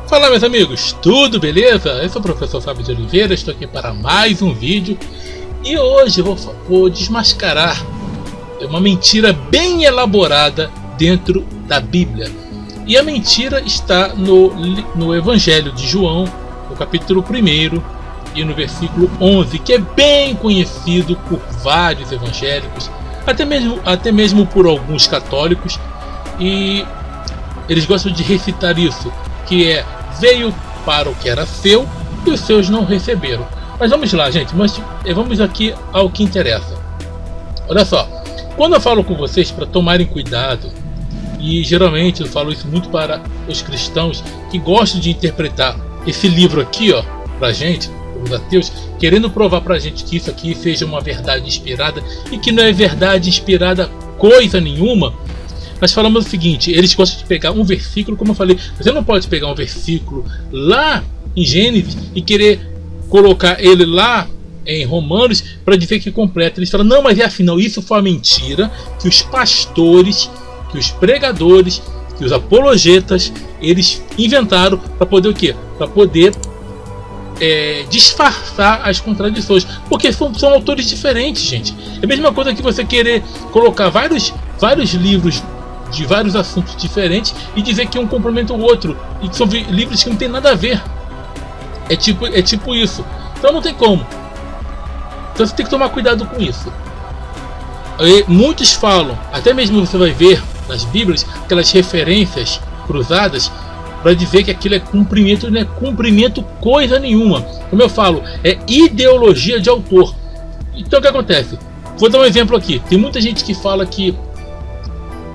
Fala, meus amigos, tudo beleza? Eu sou o professor Fábio de Oliveira, estou aqui para mais um vídeo e hoje vou desmascarar uma mentira bem elaborada dentro da Bíblia. E a mentira está no Evangelho de João, no capítulo 1 e no versículo 11, que é bem conhecido por vários evangélicos, até mesmo por alguns católicos, e eles gostam de recitar isso, que é: veio para o que era seu e os seus não receberam. Mas vamos lá, gente, vamos aqui ao que interessa. Olha só, quando eu falo com vocês para tomarem cuidado, e geralmente eu falo isso muito para os cristãos que gostam de interpretar esse livro aqui, ó, pra gente, os ateus, querendo provar pra gente que isso aqui seja uma verdade inspirada, e que não é verdade inspirada coisa nenhuma. Nós falamos o seguinte: eles gostam de pegar um versículo, como eu falei, você não pode pegar um versículo lá em Gênesis e querer colocar ele lá em Romanos para dizer que completa. Eles falam: não, mas é assim, não, isso foi uma mentira que os pastores, que os pregadores, que os apologetas, eles inventaram para poder o quê? Para poder disfarçar as contradições, porque são autores diferentes, gente. É a mesma coisa que você querer colocar vários livros de vários assuntos diferentes e dizer que um complementa o outro, e que são livros que não tem nada a ver. É tipo isso. Então não tem como. Então você tem que tomar cuidado com isso. E muitos falam, até mesmo você vai ver nas Bíblias aquelas referências cruzadas para dizer que aquilo é cumprimento, não é cumprimento coisa nenhuma. Como eu falo, é ideologia de autor. Então o que acontece? Vou dar um exemplo aqui. Tem muita gente que fala que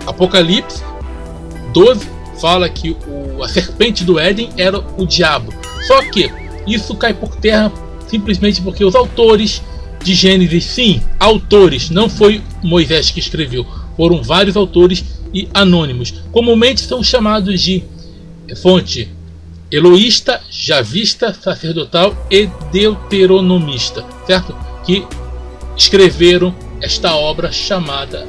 Apocalipse 12 fala que a serpente do Éden era o diabo. Só que isso cai por terra simplesmente porque os autores de Gênesis, sim, autores, não foi Moisés que escreveu, foram vários autores e anônimos. Comumente são chamados de fonte eloísta, javista, sacerdotal e deuteronomista, certo? Que escreveram essa obra chamada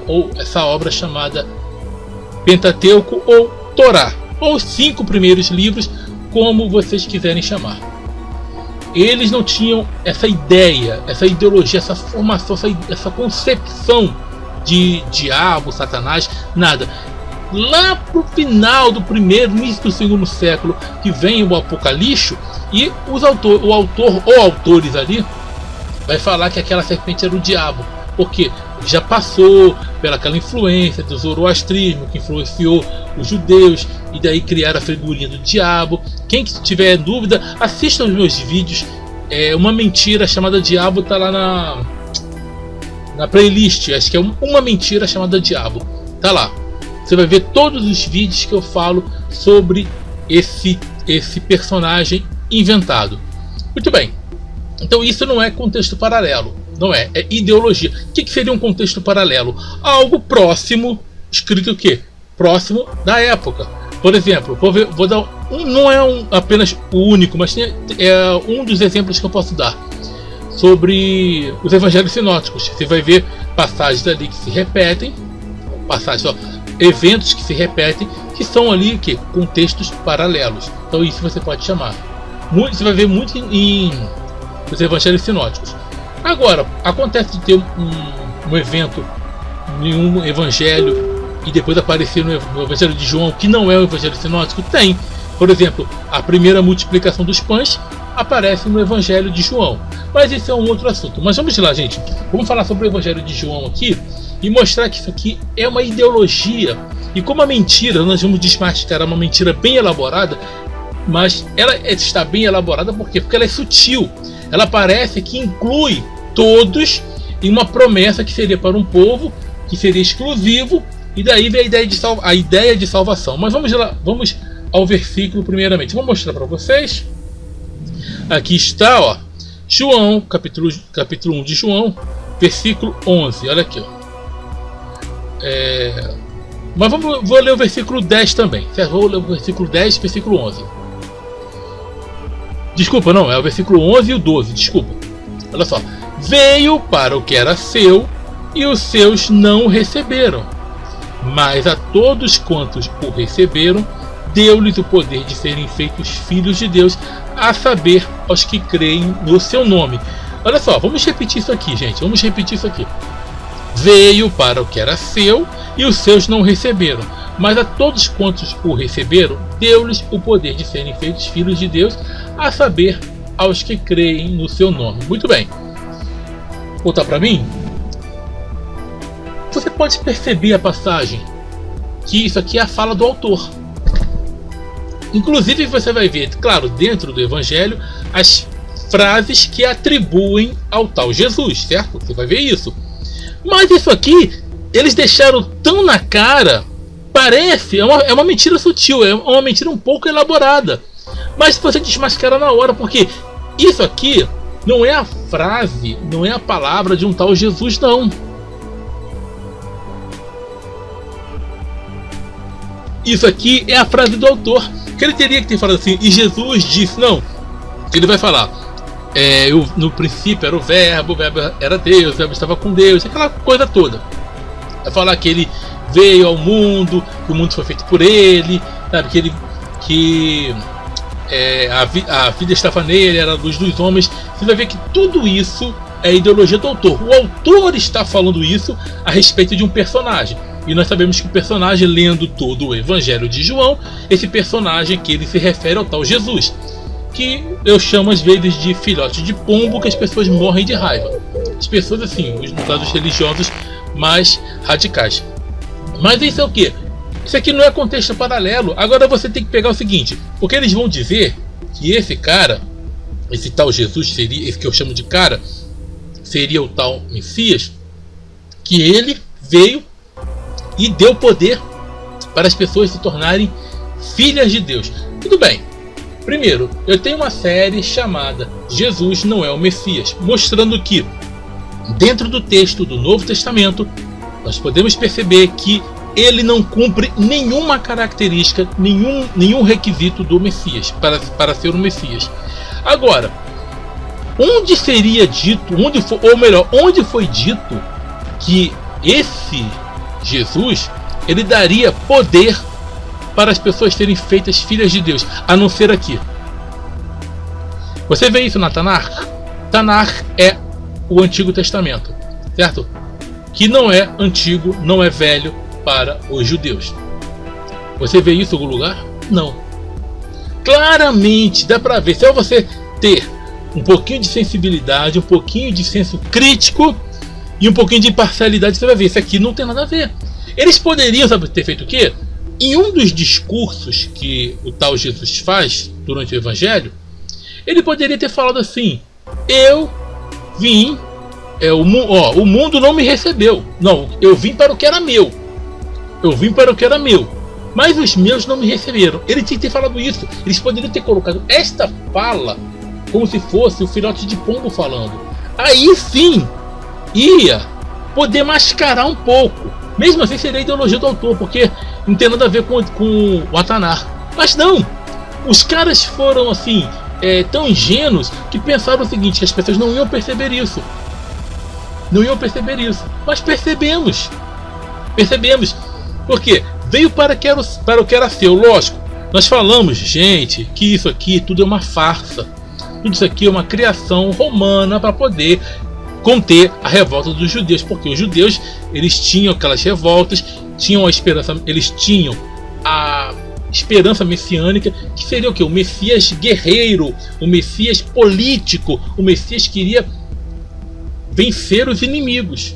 Pentateuco ou Torá, ou os 5 primeiros livros, como vocês quiserem chamar. Eles não tinham essa ideia, essa ideologia, essa formação, essa concepção de diabo, satanás, nada. Lá pro final do primeiro, início do segundo século, que vem o Apocalipse, e o autor ou autores ali vai falar que aquela serpente era o diabo, porque já passou pelaquela influência do zoroastrismo que influenciou os judeus, e daí criaram a figurinha do diabo. Quem tiver dúvida, assista os meus vídeos. Uma mentira chamada diabo tá lá na playlist, acho que é uma mentira chamada diabo, tá lá. Você vai ver todos os vídeos que eu falo sobre esse personagem inventado. Muito bem, então isso não é contexto paralelo, não é ideologia. O que seria um contexto paralelo? Algo próximo, escrito o quê? Próximo da época. Por exemplo, vou dar não é apenas o único, mas é um dos exemplos que eu posso dar sobre os evangelhos sinóticos. Você vai ver passagens ali que se repetem, eventos que se repetem, que são ali que contextos paralelos. Então isso você pode chamar. Você vai ver muito nos evangelhos sinóticos. Agora, acontece de ter um evento em um evangelho e depois aparecer no Evangelho de João, que não é o Evangelho sinótico? Tem. Por exemplo, a primeira multiplicação dos pães aparece no Evangelho de João. Mas isso é um outro assunto. Mas vamos lá, gente. Vamos falar sobre o Evangelho de João aqui e mostrar que isso aqui é uma ideologia. E como a mentira, nós vamos desmascarar uma mentira bem elaborada, mas ela está bem elaborada por quê? Porque ela é sutil. Ela parece que inclui todos em uma promessa que seria para um povo, que seria exclusivo, e daí vem a ideia de salvação. Mas vamos lá, vamos ao versículo primeiramente. Vou mostrar para vocês. Aqui está, ó, João, capítulo 1 de João, versículo 11. Olha aqui, ó. Mas vou ler o versículo 10 também, certo? Vou ler o versículo 10 e o versículo 11. Desculpa, não, é o versículo 11 e o 12, desculpa. Olha só. Veio para o que era seu e os seus não o receberam. Mas a todos quantos o receberam, deu-lhes o poder de serem feitos filhos de Deus, a saber, aos que creem no seu nome. Olha só, vamos repetir isso aqui, gente. Vamos repetir isso aqui. Veio para o que era seu, e os seus não receberam. Mas a todos quantos o receberam, deu-lhes o poder de serem feitos filhos de Deus, a saber, aos que creem no seu nome. Muito bem. Voltar para mim. Você pode perceber a passagem que isso aqui é a fala do autor. Inclusive você vai ver, claro, dentro do Evangelho, as frases que atribuem ao tal Jesus, certo? Você vai ver isso. Mas isso aqui, eles deixaram tão na cara, parece, é uma mentira sutil, é uma mentira um pouco elaborada. Mas você desmascara na hora, porque isso aqui não é a frase, não é a palavra de um tal Jesus, não. Isso aqui é a frase do autor, que ele teria que ter falado assim, e Jesus disse, não. Ele vai falar, no princípio era o verbo era Deus, o verbo estava com Deus, aquela coisa toda. Vai falar que ele veio ao mundo, que o mundo foi feito por ele, sabe, a vida estava nele, era a luz dos homens. Você vai ver que tudo isso é a ideologia do autor. O autor está falando isso a respeito de um personagem. E nós sabemos que o personagem, lendo todo o Evangelho de João, esse personagem que ele se refere ao tal Jesus, que eu chamo às vezes de filhote de pombo, que as pessoas morrem de raiva. As pessoas, assim, os dados religiosos mais radicais. Mas isso é o que? Isso aqui não é contexto paralelo. Agora você tem que pegar o seguinte, porque eles vão dizer que esse cara, esse tal Jesus, seria esse que eu chamo de cara, seria o tal Messias, que ele veio e deu poder para as pessoas se tornarem filhas de Deus. Tudo bem. Primeiro, eu tenho uma série chamada Jesus não é o Messias, mostrando que dentro do texto do Novo Testamento nós podemos perceber que ele não cumpre nenhuma característica, nenhum requisito do Messias para ser o Messias. Agora, onde seria dito, onde foi dito que esse Jesus, ele daria poder para as pessoas serem feitas filhas de Deus, a não ser aqui? Você vê isso na Tanakh? Tanakh é o Antigo Testamento, certo? Que não é antigo, não é velho para os judeus. Você vê isso em algum lugar? Não. Claramente dá para ver, se você ter um pouquinho de sensibilidade, um pouquinho de senso crítico e um pouquinho de imparcialidade, você vai ver, isso aqui não tem nada a ver. Eles poderiam, sabe, ter feito o quê? Em um dos discursos que o tal Jesus faz durante o Evangelho, ele poderia ter falado assim: eu vim, o mundo não me recebeu. Não, eu vim para o que era meu. Eu vim para o que era meu, mas os meus não me receberam. Ele tinha que ter falado isso. Eles poderiam ter colocado esta fala como se fosse o filhote de pombo falando. Aí sim ia poder mascarar um pouco. Mesmo assim seria a ideologia do autor, porque não tem nada a ver com o Atanar. Mas não, os caras foram assim, tão ingênuos que pensaram o seguinte, que as pessoas não iam perceber isso. Não iam perceber isso. Mas percebemos. Porque veio para o que era seu. Lógico, nós falamos, gente, que isso aqui tudo é uma farsa. Tudo isso aqui é uma criação romana para poder conter a revolta dos judeus, porque os judeus, eles tinham aquelas revoltas, tinham a esperança, eles tinham a esperança messiânica, que seria o que? O Messias guerreiro, o Messias político, o Messias que iria vencer os inimigos.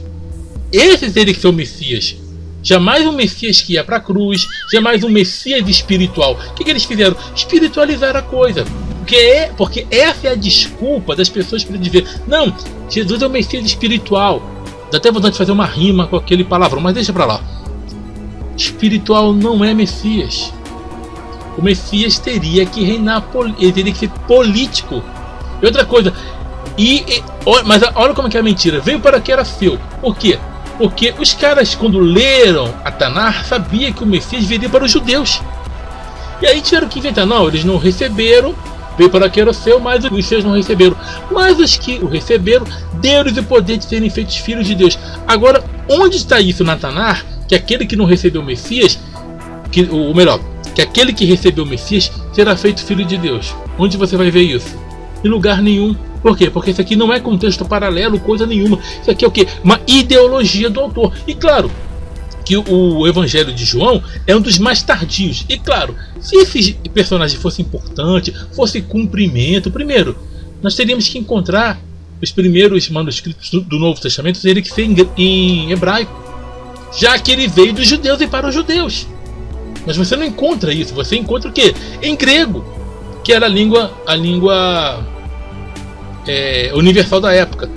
Esse teria que ser o Messias. Jamais um Messias que ia para a cruz, jamais um Messias espiritual. O que eles fizeram? Espiritualizar a coisa. Porque essa é a desculpa das pessoas para dizer: não, Jesus é o Messias espiritual. Dá até vontade de fazer uma rima com aquele palavrão, mas deixa para lá. Espiritual não é Messias. O Messias teria que reinar, ele teria que ser político. E outra coisa, mas olha como é que é a mentira. Veio para que era seu. Por quê? Porque os caras, quando leram a Tanakh, sabiam que o Messias viria para os judeus. E aí tiveram que inventar: não, eles não receberam. Veio para que era seu, mas os seus não receberam. Mas os que o receberam, deu-lhes o poder de serem feitos filhos de Deus. Agora, onde está isso na Tanakh? Que aquele que não recebeu o Messias, que aquele que recebeu o Messias será feito filho de Deus. Onde você vai ver isso? Em lugar nenhum. Por quê? Porque isso aqui não é contexto paralelo, coisa nenhuma. Isso aqui é o quê? Uma ideologia do autor. E claro, que o Evangelho de João é um dos mais tardios. E claro, se esse personagem fosse importante, fosse cumprimento, primeiro, nós teríamos que encontrar os primeiros manuscritos do Novo Testamento, teria que ser em hebraico, já que ele veio dos judeus e para os judeus. Mas você não encontra isso, você encontra o quê? Em grego, que era a língua universal da época.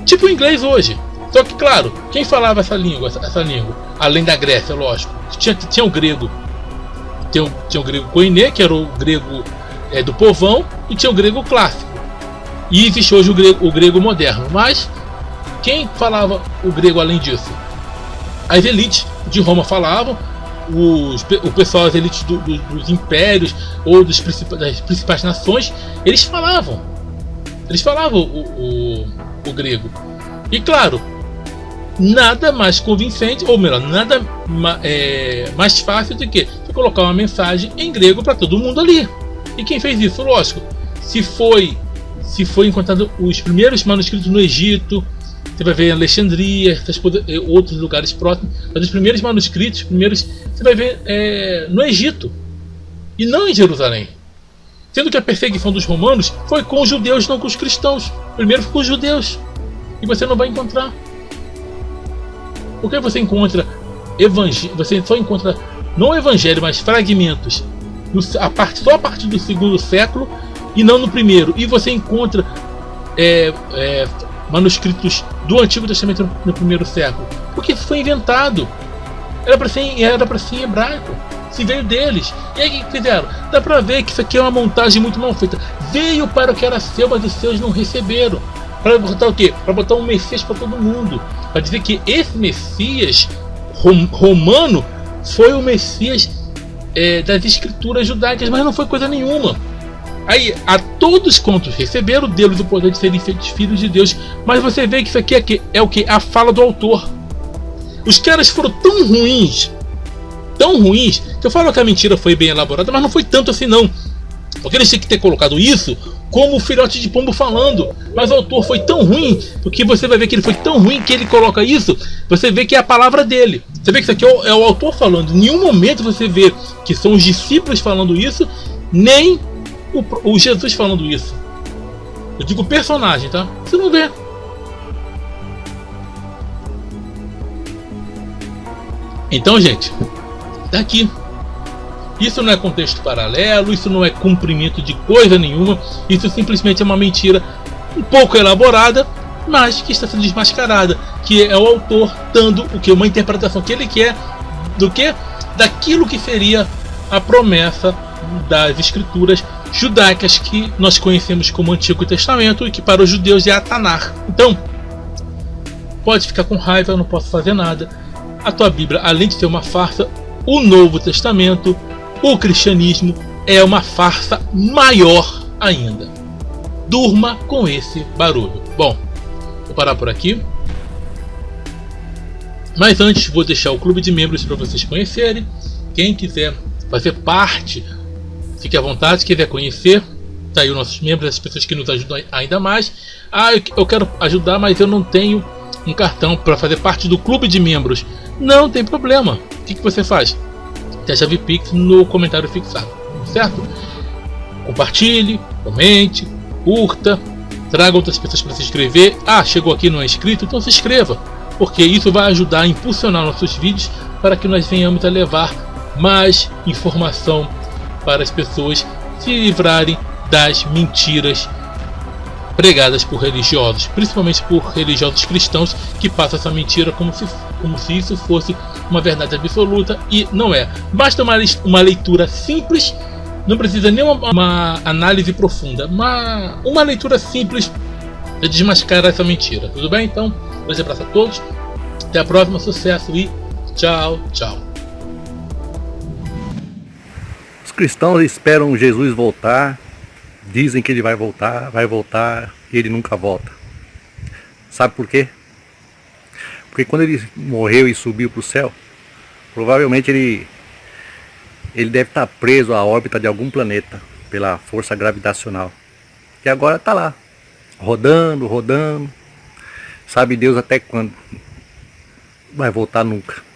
Tipo o inglês hoje. Só que, claro, quem falava essa língua, além da Grécia, lógico, tinha o grego. Tinha o grego koiné, que era o grego do povão, e tinha o grego clássico. E existe hoje o grego moderno. Mas quem falava o grego além disso? As elites de Roma falavam, o pessoal, as elites dos impérios ou das principais nações, eles falavam o grego. E claro, nada mais convincente, ou melhor, nada mais fácil do que você colocar uma mensagem em grego para todo mundo ali. E quem fez isso? Lógico, se foi encontrado os primeiros manuscritos no Egito, você vai ver em Alexandria, outros lugares próximos, mas os primeiros manuscritos, você vai ver no Egito e não em Jerusalém. Sendo que a perseguição dos romanos foi com os judeus, não com os cristãos. Primeiro foi com os judeus. E você não vai encontrar. Porque você encontra você só encontra no Evangelho, mas fragmentos só a partir do segundo século e não no primeiro. E você encontra manuscritos do Antigo Testamento no primeiro século, porque foi inventado. Era para ser em hebraico. Se veio deles. E aí o que fizeram? Dá para ver que isso aqui é uma montagem muito mal feita. Veio para o que era seu, mas os seus não receberam. Para botar o quê? Para botar um Messias para todo mundo. Para dizer que esse Messias romano foi o Messias das escrituras judaicas, mas não foi coisa nenhuma. Aí, a todos quantos receberam deles o poder de serem feitos filhos de Deus. Mas você vê que isso aqui é o que? A fala do autor. Os caras foram tão ruins, que eu falo que a mentira foi bem elaborada, mas não foi tanto assim não. Porque eles tinham que ter colocado isso como o filhote de pombo falando. Mas o autor foi tão ruim, porque você vai ver que ele foi tão ruim que ele coloca isso. Você vê que é a palavra dele. Você vê que isso aqui é o autor falando. Em nenhum momento você vê que são os discípulos falando isso, nem o Jesus falando isso. Eu digo personagem, tá? Você não vê. Então, gente, tá aqui. Isso não é contexto paralelo, isso não é cumprimento de coisa nenhuma. Isso simplesmente é uma mentira um pouco elaborada, mas que está sendo desmascarada. Que é o autor dando o que? Uma interpretação que ele quer do que? Daquilo que seria a promessa das escrituras judaicas que nós conhecemos como Antigo Testamento e que para os judeus é a Tanar. Então, pode ficar com raiva, eu não posso fazer nada. A tua Bíblia, além de ser uma farsa, o Novo Testamento, o cristianismo, é uma farsa maior ainda. Durma com esse barulho. Bom, vou parar por aqui. Mas antes vou deixar o clube de membros para vocês conhecerem. Quem quiser fazer parte, fique à vontade. Se quiser conhecer, tá aí os nossos membros, as pessoas que nos ajudam ainda mais. Eu quero ajudar, mas eu não tenho um cartão para fazer parte do clube de membros. Não tem problema. O que você faz? Tem a chave Pix no comentário fixado, certo? Compartilhe, comente, curta, traga outras pessoas para se inscrever. Chegou aqui e não é inscrito, então se inscreva, porque isso vai ajudar a impulsionar nossos vídeos para que nós venhamos a levar mais informação para as pessoas se livrarem das mentiras pregadas por religiosos, principalmente por religiosos cristãos, que passam essa mentira como se isso fosse uma verdade absoluta, e não é. Basta uma leitura simples, não precisa nem uma análise profunda, uma leitura simples para desmascarar essa mentira. Tudo bem? Então, um grande abraço a todos, até a próxima, sucesso e tchau, tchau. Os cristãos esperam Jesus voltar. Dizem que ele vai voltar e ele nunca volta. Sabe por quê? Porque quando ele morreu e subiu para o céu, provavelmente ele Ele deve estar preso à órbita de algum planeta pela força gravitacional. E agora está lá, rodando, rodando. Sabe Deus até quando. Vai voltar nunca.